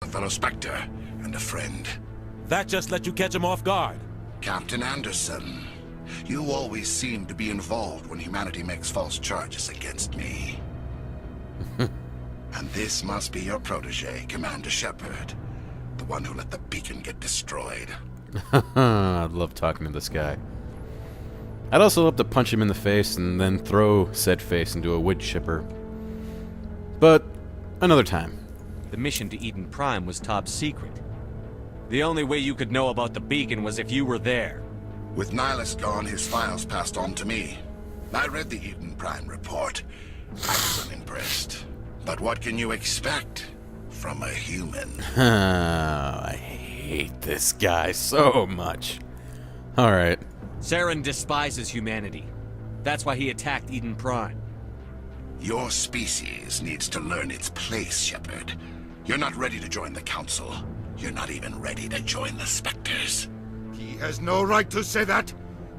fellow Spectre, and a friend. That just let you catch him off guard. Captain Anderson, you always seem to be involved when humanity makes false charges against me. And this must be your protege, Commander Shepard. The one who let the beacon get destroyed. I'd love talking to this guy. I'd also love to punch him in the face and then throw said face into a wood chipper. But another time. The mission to Eden Prime was top secret. The only way you could know about the beacon was if you were there. With Nihilus gone, his files passed on to me. I read the Eden Prime report. I was unimpressed. But what can you expect from a human? I hate this guy so much. Alright. Saren despises humanity. That's why he attacked Eden Prime. Your species needs to learn its place, Shepard. You're not ready to join the Council. You're not even ready to join the Spectres. He has no right to say that.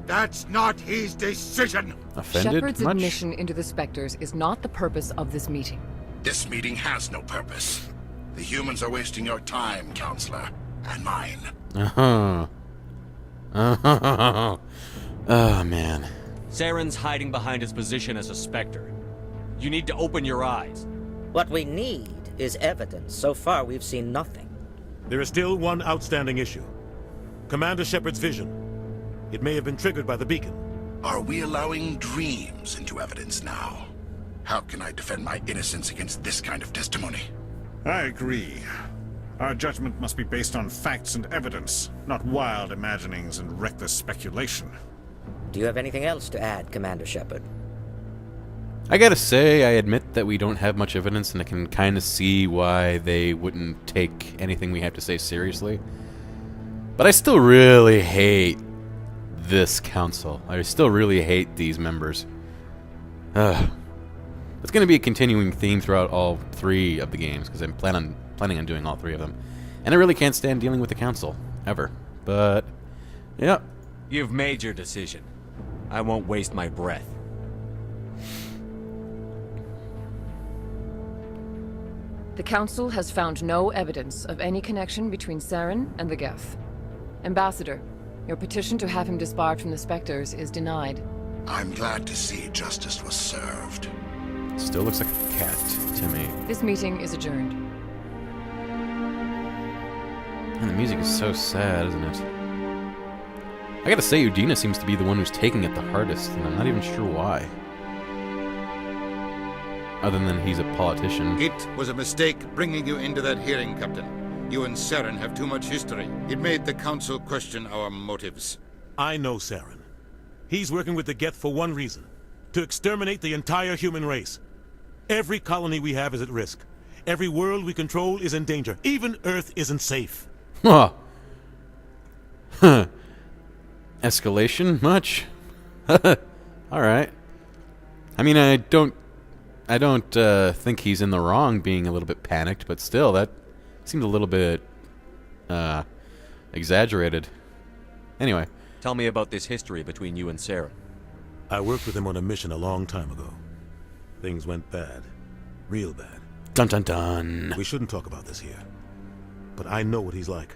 That's not his decision. Offended Shepard's much? admission into the Spectres is not the purpose of this meeting. This meeting has no purpose. The humans are wasting your time, Counselor, and mine. Uh-huh. Uh-huh. Oh, man. Saren's hiding behind his position as a Spectre. You need to open your eyes. What we need is evidence. So far, we've seen nothing. There is still one outstanding issue. Commander Shepard's vision. It may have been triggered by the beacon. Are we allowing dreams into evidence now? How can I defend my innocence against this kind of testimony? I agree. Our judgment must be based on facts and evidence, not wild imaginings and reckless speculation. Do you have anything else to add, Commander Shepard? I gotta say, I admit that we don't have much evidence, and I can kind of see why they wouldn't take anything we have to say seriously. But I still really hate this council. I still really hate these members. It's going to be a continuing theme throughout all three of the games, because I'm planning on doing all three of them. And I really can't stand dealing with the council, ever. But, yeah. You've made your decision. I won't waste my breath. The Council has found no evidence of any connection between Saren and the Geth. Ambassador, your petition to have him disbarred from the Spectres is denied. I'm glad to see justice was served. Still looks like a cat to me. This meeting is adjourned. And the music is so sad, isn't it? I gotta say, Udina seems to be the one who's taking it the hardest, and I'm not even sure why. Other than he's a politician. It was a mistake bringing you into that hearing, Captain. You and Saren have too much history. It made the Council question our motives. I know Saren. He's working with the Geth for one reason. To exterminate the entire human race. Every colony we have is at risk. Every world we control is in danger. Even Earth isn't safe. Huh. Escalation? Much? Alright. I mean, I don't think he's in the wrong being a little bit panicked, but still, that seemed a little bit, exaggerated. Anyway. Tell me about this history between you and Saren. I worked with him on a mission a long time ago. Things went bad. Real bad. Dun dun dun. We shouldn't talk about this here. But I know what he's like.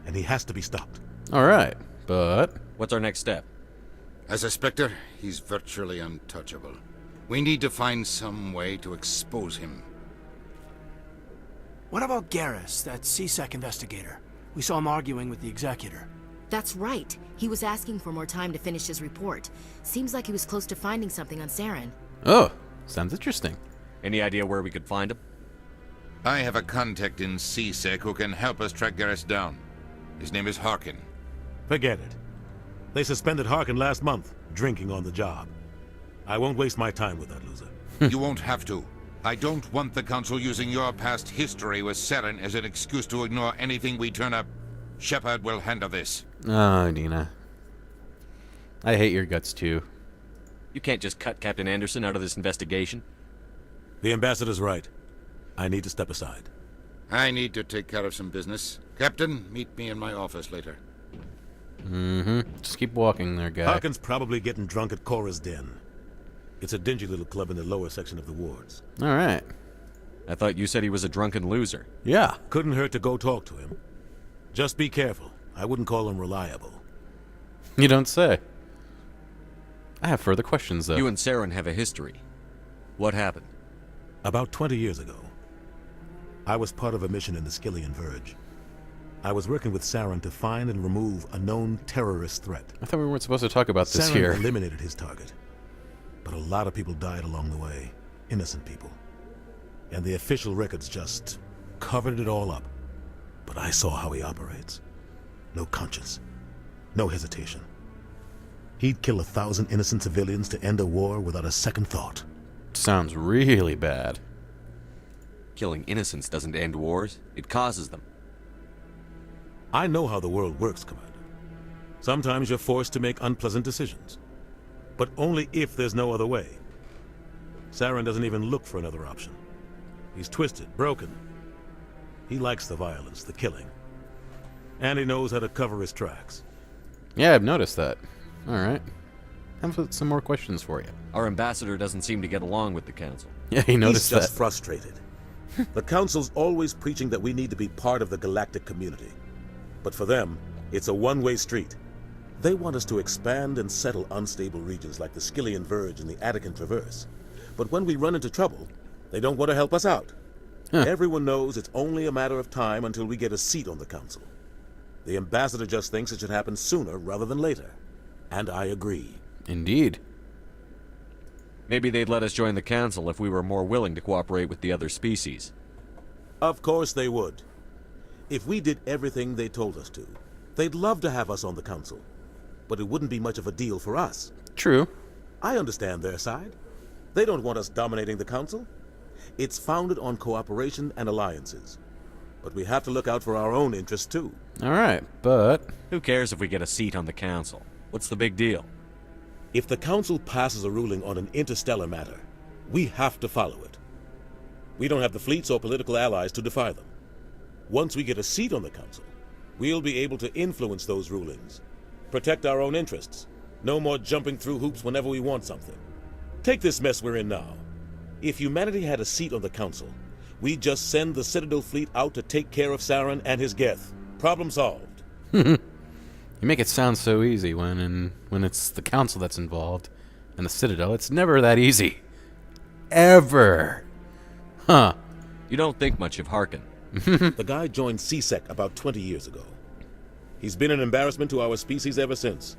And he has to be stopped. Alright, but... What's our next step? As a Spectre, he's virtually untouchable. We need to find some way to expose him. What about Garrus, that CSEC investigator? We saw him arguing with the Executor. That's right. He was asking for more time to finish his report. Seems like he was close to finding something on Saren. Oh, sounds interesting. Any idea where we could find him? I have a contact in CSEC who can help us track Garrus down. His name is Harkin. Forget it. They suspended Harkin last month, drinking on the job. I won't waste my time with that loser. You won't have to. I don't want the Council using your past history with Saren as an excuse to ignore anything we turn up. Shepard will handle this. Oh, Dina. I hate your guts, too. You can't just cut Captain Anderson out of this investigation. The ambassador's right. I need to step aside. I need to take care of some business. Captain, meet me in my office later. Mm-hmm. Just keep walking there, guy. Harkin's probably getting drunk at Cora's Den. It's a dingy little club in the lower section of the wards. Alright. I thought you said he was a drunken loser. Yeah. Couldn't hurt to go talk to him. Just be careful. I wouldn't call him reliable. You don't say. I have further questions, though. You and Saren have a history. What happened? About 20 years ago, I was part of a mission in the Skillian Verge. I was working with Saren to find and remove a known terrorist threat. I thought we weren't supposed to talk about this Saren here. eliminated his target, but a lot of people died along the way. Innocent people. And the official records just covered it all up. But I saw how he operates. No conscience. No hesitation. He'd kill 1,000 innocent civilians to end a war without a second thought. Sounds really bad. Killing innocents doesn't end wars. It causes them. I know how the world works, Commander. Sometimes you're forced to make unpleasant decisions. But only if there's no other way. Saren doesn't even look for another option. He's twisted, broken. He likes the violence, the killing. And he knows how to cover his tracks. Yeah, I've noticed that. Alright. I have some more questions for you. Our ambassador doesn't seem to get along with the council. Yeah, he noticed He's just that. frustrated. The Council's always preaching that we need to be part of the galactic community. But for them, it's a one-way street. They want us to expand and settle unstable regions like the Skillian Verge and the Attican Traverse. But when we run into trouble, they don't want to help us out. Huh. Everyone knows it's only a matter of time until we get a seat on the Council. The ambassador just thinks it should happen sooner rather than later. And I agree. Indeed. Maybe they'd let us join the council if we were more willing to cooperate with the other species. Of course they would. If we did everything they told us to, they'd love to have us on the Council. But it wouldn't be much of a deal for us. True. I understand their side. They don't want us dominating the Council. It's founded on cooperation and alliances. But we have to look out for our own interests, too. Alright, but... Who cares if we get a seat on the council? What's the big deal? If the Council passes a ruling on an interstellar matter, we have to follow it. We don't have the fleets or political allies to defy them. Once we get a seat on the Council, we'll be able to influence those rulings, protect our own interests. No more jumping through hoops whenever we want something. Take this mess we're in now. If humanity had a seat on the Council, we'd just send the Citadel fleet out to take care of Saren and his Geth. Problem solved. You make it sound so easy when it's the council that's involved and the Citadel. It's never that easy. Ever. Huh. You don't think much of Harkin. The guy joined CSEC about 20 years ago. He's been an embarrassment to our species ever since.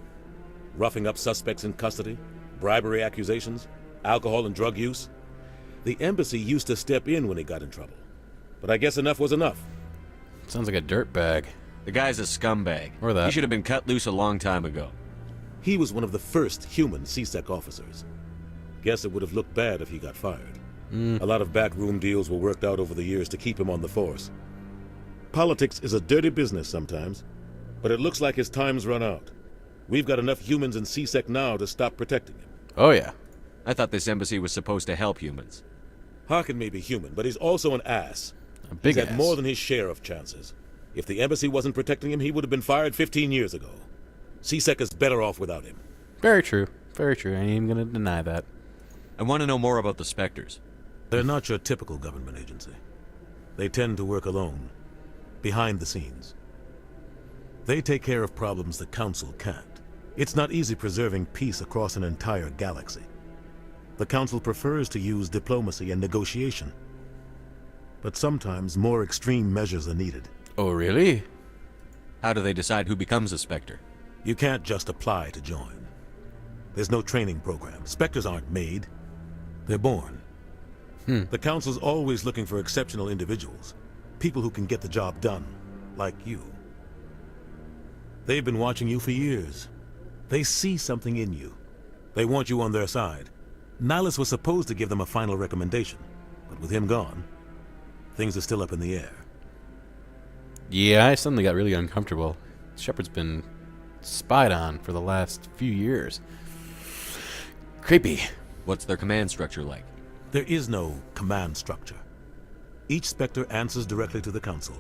Roughing up suspects in custody, bribery accusations, alcohol and drug use. The embassy used to step in when he got in trouble. But I guess enough was enough. Sounds like a dirtbag. The guy's a scumbag. Or that. He should have been cut loose a long time ago. He was one of the first human CSEC officers. Guess it would have looked bad if he got fired. A lot of backroom deals were worked out over the years to keep him on the force. Politics is a dirty business sometimes, but it looks like his time's run out. We've got enough humans in CSEC now to stop protecting him. Oh, yeah. I thought this embassy was supposed to help humans. Harkin may be human, but he's also an ass. A big He's ass. had more than his share of chances. If the embassy wasn't protecting him, he would have been fired 15 years ago. CSEC is better off without him. Very true. Very true. I ain't even gonna deny that. I want to know more about the Spectres. They're not your typical government agency. They tend to work alone, behind the scenes. They take care of problems the Council can't. It's not easy preserving peace across an entire galaxy. The Council prefers to use diplomacy and negotiation. But sometimes more extreme measures are needed. Oh, really? How do they decide who becomes a Spectre? You can't just apply to join. There's no training program. Spectres aren't made. They're born. The Council's always looking for exceptional individuals. People who can get the job done. Like you. They've been watching you for years. They see something in you. They want you on their side. Nihilus was supposed to give them a final recommendation. But with him gone, things are still up in the air. Yeah, I suddenly got really uncomfortable. Shepard's been spied on for the last few years. Creepy. What's their command structure like? There is no command structure. Each Spectre answers directly to the Council.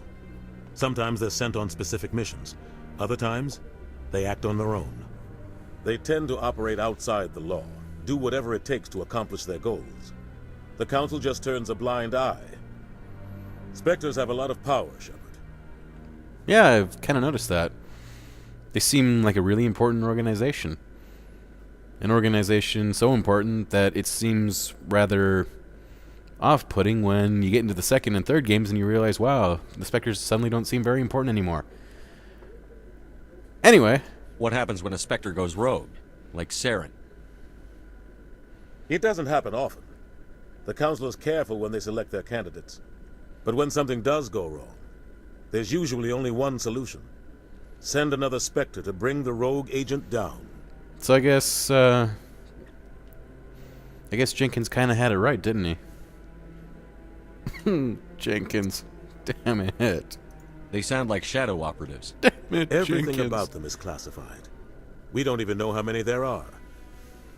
Sometimes they're sent on specific missions. Other times, they act on their own. They tend to operate outside the law, do whatever it takes to accomplish their goals. The Council just turns a blind eye Spectres have a lot of power, Shepard. Yeah, I've kind of noticed that. They seem like a really important organization. An organization so important that it seems rather off-putting when you get into the second and third games and you realize, wow, the Spectres suddenly don't seem very important anymore. Anyway. What happens when a Spectre goes rogue? Like Saren? It doesn't happen often. The Council is careful when they select their candidates. But when something does go wrong, there's usually only one solution. Send another Spectre to bring the rogue agent down. So I guess Jenkins kind of had it right, didn't he? Jenkins. Damn it. They sound like shadow operatives. Damn it, Everything Jenkins. about them is classified. We don't even know how many there are.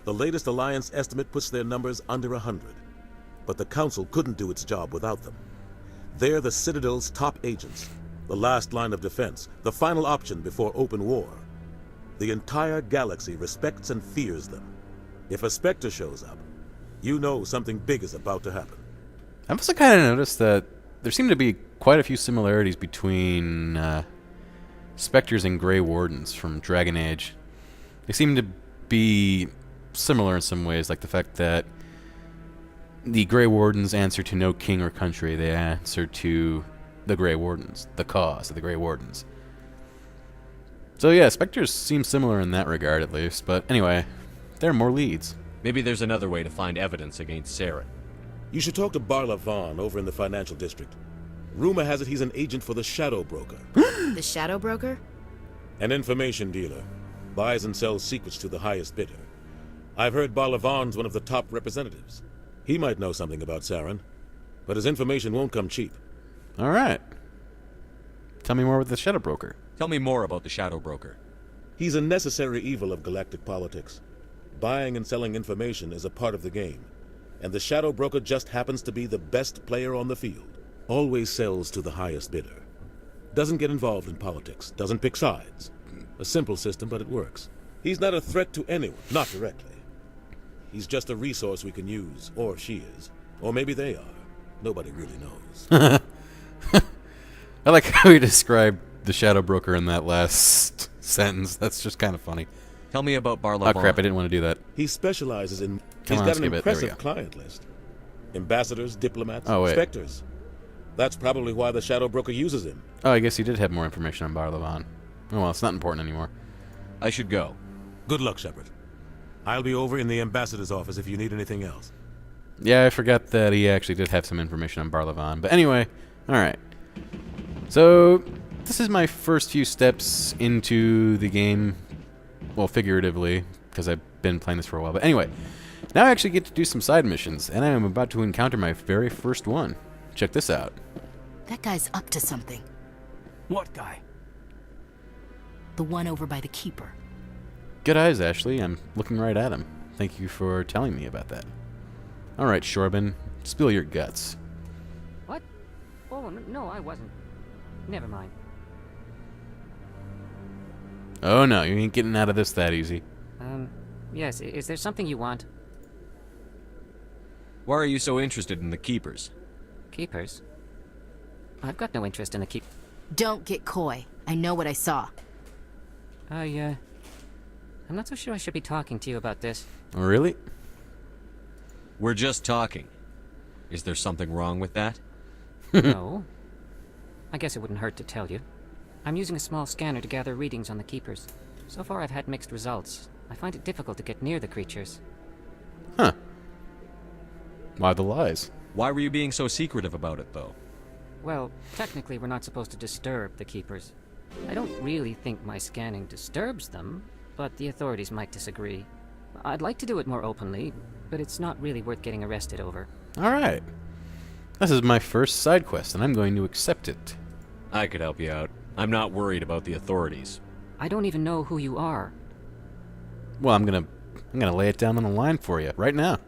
The latest Alliance estimate puts their numbers under 100. But the Council couldn't do its job without them. They're the Citadel's top agents, the last line of defense, the final option before open war. The entire galaxy respects and fears them. If a Spectre shows up, you know something big is about to happen. I've also kind of noticed that there seem to be quite a few similarities between Spectres and Grey Wardens from Dragon Age. They seem to be similar in some ways, like the fact that the Grey Wardens answer to no king or country. They answer to the Grey Wardens, the cause of the Grey Wardens. So yeah, Spectres seem similar in that regard at least, but anyway, there are more leads. Maybe there's another way to find evidence against Saren. You should talk to Barla Vaughn over in the financial district. Rumor has it he's an agent for the Shadow Broker. The Shadow Broker? An information dealer. Buys and sells secrets to the highest bidder. I've heard Barla Vaughn's one of the top representatives. He might know something about Saren, but his information won't come cheap. Alright. Tell me more about the Shadow Broker. Tell me more about the Shadow Broker. He's a necessary evil of galactic politics. Buying and selling information is a part of the game, and the Shadow Broker just happens to be the best player on the field. Always sells to the highest bidder. Doesn't get involved in politics, doesn't pick sides. A simple system, but it works. He's not a threat to anyone, not directly. He's just a resource we can use, or she is. Or maybe they are. Nobody really knows. I like how he described the Shadow Broker in that last sentence. That's just kind of funny. Tell me about Barla Oh Vaughn. crap, I didn't want to do that. He specializes in... Come He's on, got an skip it. There we impressive go. client list. Ambassadors, diplomats, Oh, wait. specters. That's probably why the Shadow Broker uses him. Oh, I guess he did have more information on Barla Vaughn. Oh well, it's not important anymore. I should go. Good luck, Shepard. I'll be over in the ambassador's office if you need anything else. Yeah, I forgot that he actually did have some information on Barla Vaughn. But anyway, alright. So, this is my first few steps into the game. Well, figuratively, because I've been playing this for a while. But anyway, now I actually get to do some side missions, and I am about to encounter my very first one. Check this out. That guy's up to something. What guy? The one over by the Keeper. Good eyes, Ashley. I'm looking right at him. Thank you for telling me about that. Alright, Shorbin. Spill your guts. What? Oh, no, I wasn't. Never mind. Oh no, you ain't getting out of this that easy. Yes, is there something you want? Why are you so interested in the Keepers? Keepers? I've got no interest in the keep... Don't get coy. I know what I saw. I'm not so sure I should be talking to you about this. Oh, really? We're just talking. Is there something wrong with that? No. I guess it wouldn't hurt to tell you. I'm using a small scanner to gather readings on the Keepers. So far I've had mixed results. I find it difficult to get near the creatures. Huh. Why the lies? Why were you being so secretive about it, though? Well, technically we're not supposed to disturb the Keepers. I don't really think my scanning disturbs them, but the authorities might disagree. I'd like to do it more openly, but it's not really worth getting arrested over. Alright. This is my first side quest, and I'm going to accept it. I could help you out. I'm not worried about the authorities. I don't even know who you are. Well, I'm gonna lay it down on the line for you right now.